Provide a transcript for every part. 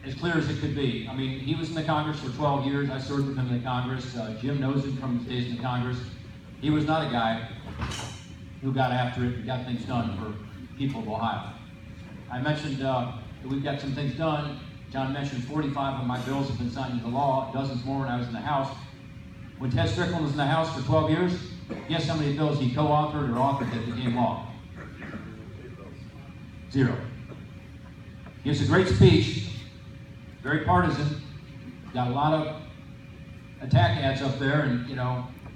as clear as it could be. I mean, he was in the Congress for 12 years. I served with him in the Congress. Jim knows him from his days in the Congress. He was not a guy who got after it and got things done for people of Ohio. I mentioned that we've got some things done. John mentioned 45 of my bills have been signed into law, dozens more when I was in the House. When Ted Strickland was in the House for 12 years, guess how many bills he co-authored or authored that became law? 0. Gives a great speech, very partisan, got a lot of attack ads up there, and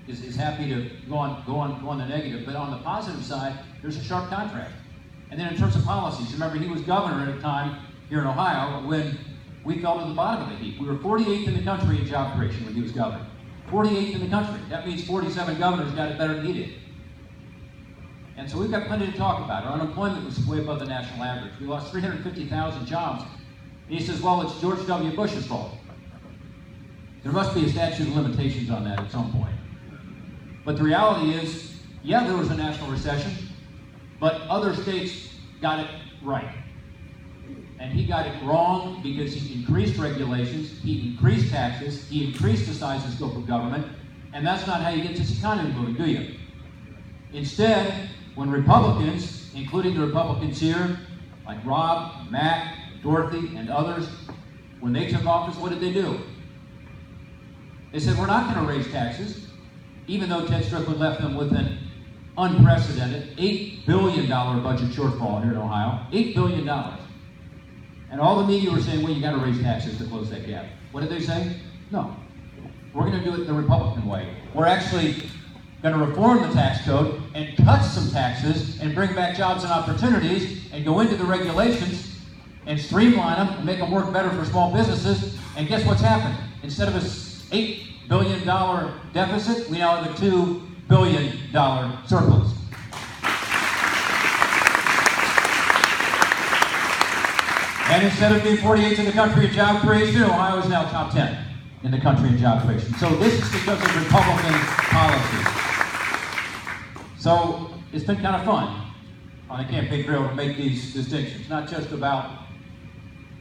is happy to go on the negative. But on the positive side, there's a sharp contrast. And then in terms of policies, remember he was governor at a time here in Ohio when we fell to the bottom of the heap. We were 48th in the country in job creation when he was governor. 48th in the country. That means 47 governors got it better than he did. And so we've got plenty to talk about. Our unemployment was way above the national average. We lost 350,000 jobs. And he says, well, it's George W. Bush's fault. There must be a statute of limitations on that at some point. But the reality is, yeah, there was a national recession, but other states got it right. And he got it wrong because he increased regulations, he increased taxes, he increased the size and scope of government, and that's not how you get this economy moving, do you? Instead, when Republicans, including the Republicans here, like Rob, Matt, Dorothy, and others, when they took office, what did they do? They said, we're not going to raise taxes, even though Ted Strickland left them with an unprecedented $8 billion budget shortfall here in Ohio. $8 billion. And all the media were saying, well, you got to raise taxes to close that gap. What did they say? No. We're going to do it the Republican way. We're actually going to reform the tax code and cut some taxes and bring back jobs and opportunities and go into the regulations and streamline them and make them work better for small businesses. And guess what's happened? Instead of an $8 billion deficit, we now have a $2 billion surplus. And instead of being 48th in the country in job creation, Ohio is now top 10 in the country in job creation. So this is because of Republican policies. So it's been kind of fun on the campaign trail to make these distinctions, not just about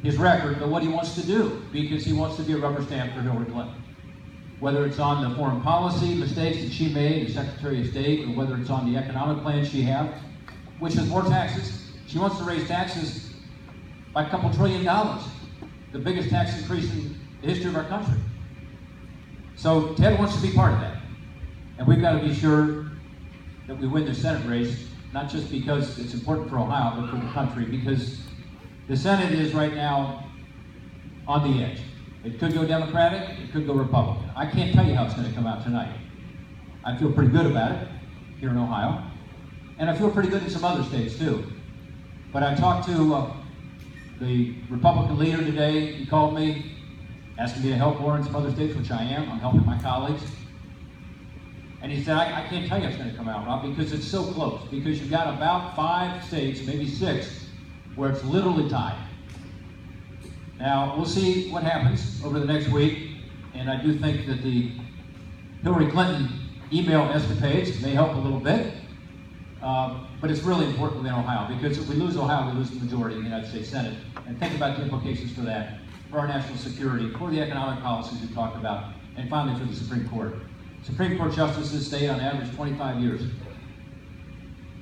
his record, but what he wants to do, because he wants to be a rubber stamp for Hillary Clinton. Whether it's on the foreign policy mistakes that she made as Secretary of State, or whether it's on the economic plan she has, which is more taxes. She wants to raise taxes by a couple $1 trillion, the biggest tax increase in the history of our country. So Ted wants to be part of that. And we've got to be sure that we win the Senate race, not just because it's important for Ohio, but for the country, because the Senate is right now on the edge. It could go Democratic, it could go Republican. I can't tell you how it's going to come out tonight. I feel pretty good about it here in Ohio, and I feel pretty good in some other states too. But I talked to the Republican leader today. He called me, asking me to help more in some other states, which I am. I'm helping my colleagues. And he said, I can't tell you how it's going to come out, Rob, because it's so close. Because you've got about 5 states, maybe 6, where it's literally tied. Now, we'll see what happens over the next week. And I do think that the Hillary Clinton email escapades may help a little bit. But it's really important within Ohio, because if we lose Ohio, we lose the majority in the United States Senate. And think about the implications for that, for our national security, for the economic policies we talked about, and finally for the Supreme Court. Supreme Court justices stay on average 25 years.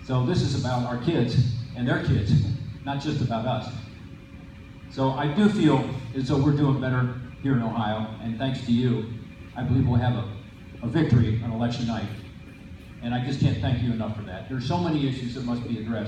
So this is about our kids and their kids, not just about us. So I do feel as though we're doing better here in Ohio, and thanks to you, I believe we'll have a victory on election night. And I just can't thank you enough for that. There's so many issues that must be addressed.